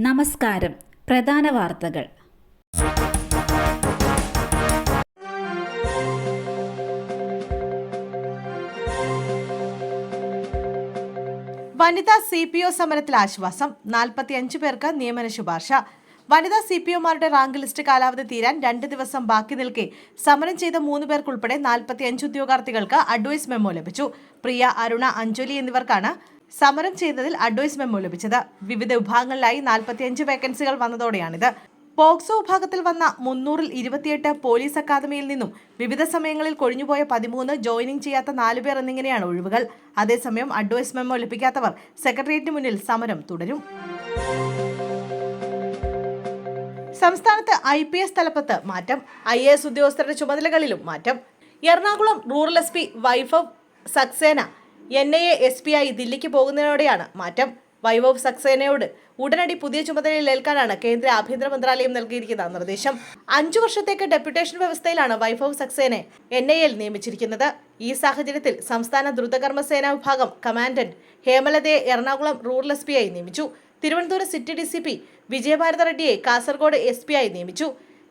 നമസ്കാരം. പ്രധാന വാർത്തകൾ. വനിതാ CPO സമരത്തിൽ ആശ്വാസം. 45 പേർക്ക് നിയമന ശുപാർശ. വനിതാ CPOമാരുടെ റാങ്ക് ലിസ്റ്റ് കാലാവധി തീരാൻ 2 ദിവസം ബാക്കി നിൽക്കെ സമരം ചെയ്ത 3 പേർക്കുൾപ്പെടെ 45 ഉദ്യോഗാർത്ഥികൾക്ക് അഡ്വൈസ് മെമ്മോ ലഭിച്ചു. പ്രിയ, അരുണ, അഞ്ജലി എന്നിവർക്കാണ് സമരം ചെയ്തതിൽ അഡ്വൈസ് മെമ്മോ ലഭിച്ചത്. വിവിധ വിഭാഗങ്ങളിലായി 45 വേക്കൻസികൾ വന്നതോടെയാണിത്. പോക്സോ വിഭാഗത്തിൽ വന്ന 300-ൽ 28 പോലീസ് അക്കാദമിയിൽ നിന്നും വിവിധ സമയങ്ങളിൽ കൊഴിഞ്ഞുപോയ 13, ജോയിനിങ് ചെയ്യാത്ത 4 പേർ എന്നിങ്ങനെയാണ് ഒഴിവുകൾ. അതേസമയം അഡ്വൈസ് മെമ്മോ ലഭിക്കാത്തവർ സെക്രട്ടേറിയറ്റിന് മുന്നിൽ സമരം തുടരും. സംസ്ഥാനത്ത് IPS തലപ്പത്ത് മാറ്റം. IAS ഉദ്യോഗസ്ഥരുടെ ചുമതലകളിലും മാറ്റം. Ernakulam rural SP Vaibhav Saxena NIA SP ആയി ദില്ലിക്ക് പോകുന്നതോടെയാണ് മാറ്റം. വൈഭവ് സക്സേനയോട് ഉടനടി പുതിയ ചുമതലയിൽ ഏൽക്കാനാണ് കേന്ദ്ര ആഭ്യന്തര മന്ത്രാലയം നൽകിയിരിക്കുന്ന നിർദ്ദേശം. 5 വർഷത്തേക്ക് ഡെപ്യൂട്ടേഷൻ വ്യവസ്ഥയിലാണ് വൈഭവ് സക്സേനയെ NIAയിൽ നിയമിച്ചിരിക്കുന്നത്. ഈ സാഹചര്യത്തിൽ സംസ്ഥാന ദ്രുതകർമ്മ സേനാ വിഭാഗം കമാൻഡന്റ് ഹേമലതയെ എറണാകുളം റൂറൽ SP ആയി നിയമിച്ചു. തിരുവനന്തപുരം സിറ്റി DCP വിജയഭാരത റെഡ്ഡിയെ കാസർഗോഡ് SP ആയി നിയമിച്ചു.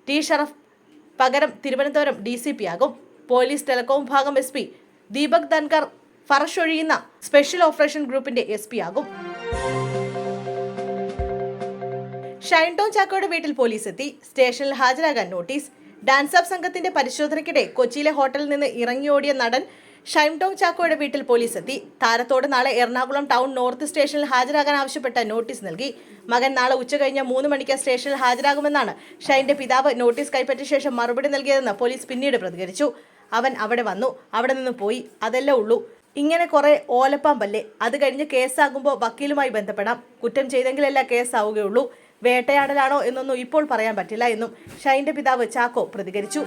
T ഷറഫ് പകരം തിരുവനന്തപുരം DCP ആകും. പോലീസ് ടെലികോം വിഭാഗം SP ദീപക് ധൻകർ ഫറഷ് ഒഴിയുന്ന സ്പെഷ്യൽ ഓപ്പറേഷൻ ഗ്രൂപ്പിന്റെ SP ആകും. ഷൈൻ ടോം ചാക്കോയുടെ വീട്ടിൽ പോലീസ് എത്തി. സ്റ്റേഷനിൽ ഹാജരാകാൻ നോട്ടീസ്. ഡാൻസ് ഓഫ് സംഘത്തിന്റെ പരിശോധനയ്ക്കിടെ കൊച്ചിയിലെ ഹോട്ടലിൽ നിന്ന് ഇറങ്ങിയോടിയ നടൻ ഷൈൻ ടോം ചാക്കോയുടെ വീട്ടിൽ പോലീസ് എത്തി. താരത്തോട് നാളെ എറണാകുളം ടൗൺ നോർത്ത് സ്റ്റേഷനിൽ ഹാജരാകാൻ ആവശ്യപ്പെട്ട നോട്ടീസ് നൽകി. മകൻ നാളെ ഉച്ചകഴിഞ്ഞ് 3 മണിക്ക് സ്റ്റേഷനിൽ ഹാജരാകുമെന്നാണ് ഷൈന്റെ പിതാവ് നോട്ടീസ് കൈപ്പറ്റിയ ശേഷം മറുപടി നൽകിയതെന്ന് പോലീസ് പിന്നീട് പ്രതികരിച്ചു. അവൻ അവിടെ വന്നു, അവിടെ നിന്ന് പോയി, അതല്ലേ ഉള്ളൂ. ഇങ്ങനെ കുറെ ഓലപ്പാമ്പല്ലേ. അത് കഴിഞ്ഞ് കേസാകുമ്പോൾ വക്കീലുമായി ബന്ധപ്പെടാം. കുറ്റം ചെയ്തെങ്കിലല്ല കേസാവുകയുള്ളൂ. വേട്ടയാടലാണോ എന്നൊന്നും ഇപ്പോൾ പറയാൻ പറ്റില്ല എന്നും ഷൈന്റെ പിതാവ് ചാക്കോ പ്രതികരിച്ചു.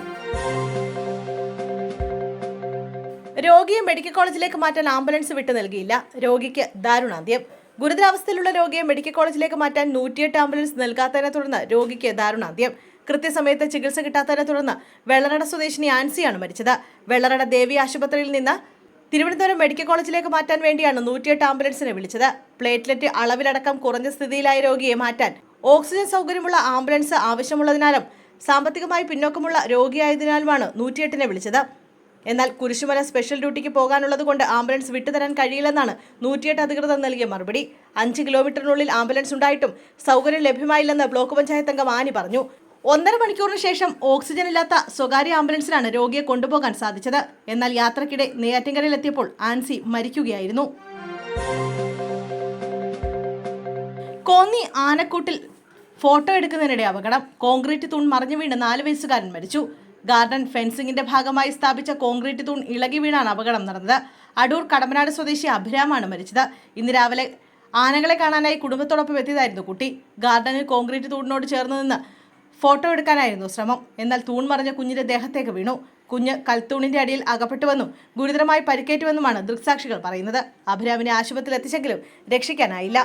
രോഗിയെ മെഡിക്കൽ കോളേജിലേക്ക് മാറ്റാൻ ആംബുലൻസ് വിട്ടു നൽകിയില്ല. രോഗിക്ക് ദാരുണാന്ത്യം. ഗുരുതരാവസ്ഥയിലുള്ള രോഗിയെ മെഡിക്കൽ കോളേജിലേക്ക് മാറ്റാൻ 108 ആംബുലൻസ് നൽകാത്തതിനെ തുടർന്ന് രോഗിക്ക് ദാരുണാന്ത്യം. കൃത്യസമയത്ത് ചികിത്സ കിട്ടാത്തതിനെ തുടർന്ന് വെള്ളറട സ്വദേശിനി ആൻസിയാണ് മരിച്ചത്. വെള്ളറട ദേവി ആശുപത്രിയിൽ നിന്ന് തിരുവനന്തപുരം മെഡിക്കൽ കോളേജിലേക്ക് മാറ്റാൻ വേണ്ടിയാണ് 108 ആംബുലൻസിനെ വിളിച്ചത്. പ്ലേറ്റ്ലെറ്റ് അളവിലടക്കം കുറഞ്ഞ സ്ഥിതിയിലായ രോഗിയെ മാറ്റാൻ ഓക്സിജൻ സൗകര്യമുള്ള ആംബുലൻസ് ആവശ്യമുള്ളതിനാലും സാമ്പത്തികമായി പിന്നോക്കമുള്ള രോഗിയായതിനാലുമാണ് 108നെ വിളിച്ചത്. എന്നാൽ കുരിശുമല സ്പെഷ്യൽ ഡ്യൂട്ടിക്ക് പോകാനുള്ളത് കൊണ്ട് ആംബുലൻസ് വിട്ടുതരാൻ കഴിയില്ലെന്നാണ് 108 അധികൃതർ നൽകിയ മറുപടി. 5 കിലോമീറ്ററിനുള്ളിൽ ആംബുലൻസ് ഉണ്ടായിട്ടും സൗകര്യം ലഭ്യമായില്ലെന്ന് ബ്ലോക്ക് പഞ്ചായത്ത് അംഗം ആനി പറഞ്ഞു. 1.5 മണിക്കൂറിന് ശേഷം ഓക്സിജൻ ഇല്ലാത്ത സ്വകാര്യ ആംബുലൻസിലാണ് രോഗിയെ കൊണ്ടുപോകാൻ സാധിച്ചത്. എന്നാൽ യാത്രക്കിടെ നെയ്യാറ്റിൻകരയിലെത്തിയപ്പോൾ ആൻസി മരിക്കുകയായിരുന്നു. കോന്നി ആനക്കൂട്ടിൽ ഫോട്ടോ എടുക്കുന്നതിനിടെ അപകടം. കോൺക്രീറ്റ് തൂൺ മറിഞ്ഞു വീണ് 4 വയസ്സുകാരൻ മരിച്ചു. ഗാർഡൻ ഫെൻസിംഗിന്റെ ഭാഗമായി സ്ഥാപിച്ച കോൺക്രീറ്റ് തൂൺ ഇളകി വീണാണ് അപകടം നടന്നത്. അടൂർ കടമ്പനാട് സ്വദേശി അഭിരാമാണ് മരിച്ചത്. ഇന്ന് രാവിലെ ആനകളെ കാണാനായി കുടുംബത്തോടൊപ്പം എത്തിയതായിരുന്നു കുട്ടി. ഗാർഡനിൽ കോൺക്രീറ്റ് തൂണിനോട് ചേർന്ന് നിന്ന് ഫോട്ടോ എടുക്കാനായിരുന്നു ശ്രമം. എന്നാൽ തൂൺ മറിഞ്ഞ കുഞ്ഞിന്റെ ദേഹത്തേക്ക് വീണു. കുഞ്ഞ് കൽത്തൂണിന്റെ അടിയിൽ അകപ്പെട്ടുവെന്നും ഗുരുതരമായി പരിക്കേറ്റുവെന്നുമാണ് ദൃക്സാക്ഷികൾ പറയുന്നത്. അഭിരാമിനെ ആശുപത്രിയിൽ എത്തിച്ചെങ്കിലും രക്ഷിക്കാനായില്ല.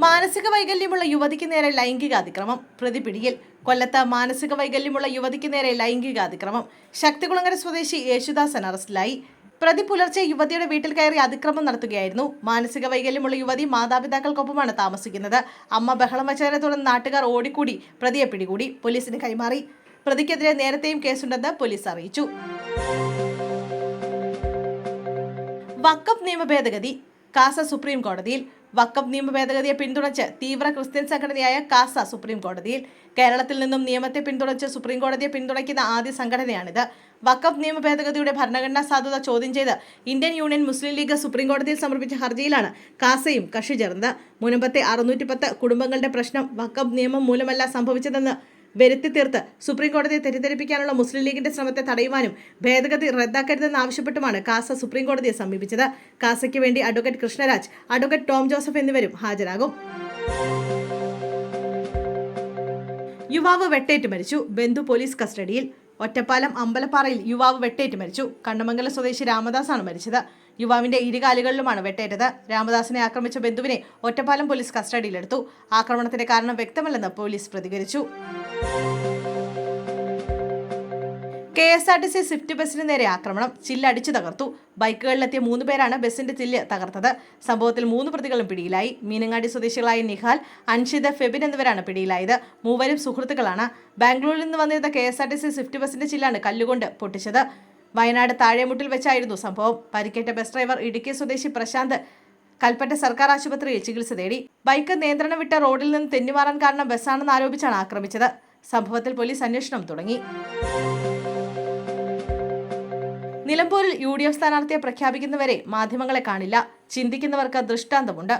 മാനസിക വൈകല്യമുള്ള യുവതിക്ക് നേരെ ലൈംഗികാതിക്രമം. പ്രതി പിടിയിൽ. കൊല്ലത്ത് മാനസിക വൈകല്യമുള്ള യുവതിക്ക് നേരെ ലൈംഗികാതിക്രമം. ശക്തികുളങ്ങര സ്വദേശി യേശുദാസൻ അറസ്റ്റിലായി. പ്രതി പുലർച്ചെ യുവതിയുടെ വീട്ടിൽ കയറി അതിക്രമം നടത്തുകയായിരുന്നു. മാനസിക വൈകല്യമുള്ള യുവതി മാതാപിതാക്കൾക്കൊപ്പമാണ് താമസിക്കുന്നത്. അമ്മ ബഹളം വച്ചതിനെ തുടർന്ന് നാട്ടുകാർ ഓടിക്കൂടി പ്രതിയെ പിടികൂടി പോലീസിന് കൈമാറി. പ്രതിക്കെതിരെ നേരത്തെയും കേസുണ്ടെന്ന് പോലീസ് അറിയിച്ചു. വഖഫ് നിയമ ഭേദഗതി. കാസ സുപ്രീം കോടതിയിൽ. വഖഫ് നിയമ ഭേദഗതിയെ പിന്തുണച്ച് തീവ്ര ക്രിസ്ത്യൻ സംഘടനയായ കാസ സുപ്രീം കോടതിയിൽ. കേരളത്തിൽ നിന്നും നിയമത്തെ പിന്തുണച്ച് സുപ്രീം കോടതിയെ പിന്തുണയ്ക്കുന്ന ആദ്യ സംഘടനയാണിത്. വഖഫ് നിയമ ഭേദഗതിയുടെ ഭരണഘടനാ സാധുത ചോദ്യം ചെയ്ത് ഇന്ത്യൻ യൂണിയൻ മുസ്ലിം ലീഗ് സുപ്രീം കോടതിയിൽ സമർപ്പിച്ച ഹർജിയിലാണ് കാസയും കക്ഷി ചേർന്നത്. മുൻപത്തെ 610 കുടുംബങ്ങളുടെ പ്രശ്നം വഖഫ് നിയമം മൂലമല്ല സംഭവിച്ചതെന്ന് വരുത്തി തീർത്ത് സുപ്രീം കോടതിയെ തെറ്റിദ്ധരിപ്പിക്കാനുള്ള മുസ്ലിം ലീഗിന്റെ ശ്രമത്തെ തടയുവാനും ഭേദഗതി റദ്ദാക്കരുതെന്ന് ആവശ്യപ്പെട്ടുമാണ് കാസ സുപ്രീം കോടതിയെ സമീപിച്ചത്. കാസയ്ക്ക് വേണ്ടി advocate Krishnaraj, advocate Tom Joseph എന്നിവരും ഹാജരാകും. യുവാവ് വെട്ടേറ്റ് മരിച്ചു. ബന്ധു പോലീസ് കസ്റ്റഡിയിൽ. ഒറ്റപ്പാലം അമ്പലപ്പാറയിൽ യുവാവ് വെട്ടേറ്റ് മരിച്ചു. കണ്ണമംഗലം സ്വദേശി രാമദാസാണ് മരിച്ചത്. യുവാവിന്റെ ഇരുകാലുകളിലുമാണ് വെട്ടേറ്റത്. രാമദാസിനെ ആക്രമിച്ച ബന്ധുവിനെ ഒറ്റപ്പാലം പോലീസ് കസ്റ്റഡിയിലെടുത്തു. ആക്രമണത്തിന്റെ കാരണം വ്യക്തമല്ലെന്ന് പോലീസ് പ്രതികരിച്ചു. KSRTC സ്വിഫ്റ്റ് ബസിന് നേരെ ആക്രമണം, ചില്ലടിച്ചു തകർത്തു. ബൈക്കുകളിലെത്തിയ 3 പേരാണ് ബസിന്റെ ചില്ല് തകർത്തത്. സംഭവത്തിൽ 3 പ്രതികളും പിടിയിലായി. മീനങ്ങാടി സ്വദേശികളായ നിഹാൽ, അൻഷിദ്, ഫെബിൻ എന്നിവരാണ് പിടിയിലായത്. മൂവരും സുഹൃത്തുക്കളാണ്. ബാംഗ്ലൂരിൽ നിന്ന് വന്നിരുന്ന KSRTC സ്വിഫ്റ്റ് ബസിന്റെ ചില്ലാണ് കല്ലുകൊണ്ട് പൊട്ടിച്ചത്. വയനാട് താഴെമുട്ടിൽ വെച്ചായിരുന്നു സംഭവം. പരിക്കേറ്റ ബസ് ഡ്രൈവർ ഇടുക്കി സ്വദേശി പ്രശാന്ത് കൽപ്പറ്റ സർക്കാർ ആശുപത്രിയിൽ ചികിത്സ തേടി. ബൈക്ക് നിയന്ത്രണം വിട്ട റോഡിൽ നിന്ന് തെന്നിമാറാൻ കാരണം ബസ്സാണെന്ന് ആരോപിച്ചാണ് ആക്രമിച്ചത്. സംഭവത്തിൽ പോലീസ് അന്വേഷണം തുടങ്ങി. നിലമ്പൂരിൽ UDF സ്ഥാനാർത്ഥിയെ പ്രഖ്യാപിക്കുന്നവരെ മാധ്യമങ്ങളെ കാണില്ല. ചിന്തിക്കുന്നവർക്ക് ദൃഷ്ടാന്തമുണ്ട്.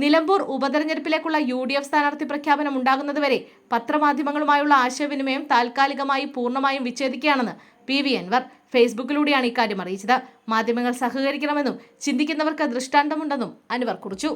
നിലമ്പൂർ ഉപതെരഞ്ഞെടുപ്പിലേക്കുള്ള UDF സ്ഥാനാർത്ഥി പ്രഖ്യാപനം ഉണ്ടാകുന്നതുവരെ പത്രമാധ്യമങ്ങളുമായുള്ള ആശയവിനിമയം താൽക്കാലികമായി പൂർണ്ണമായും വിച്ഛേദിക്കുകയാണെന്ന് PV അൻവർ ഫേസ്ബുക്കിലൂടെയാണ് ഇക്കാര്യം അറിയിച്ചത്. മാധ്യമങ്ങൾ സഹകരിക്കണമെന്നും ചിന്തിക്കുന്നവർക്ക് ദൃഷ്ടാന്തമുണ്ടെന്നും അൻവർ കുറിച്ചു.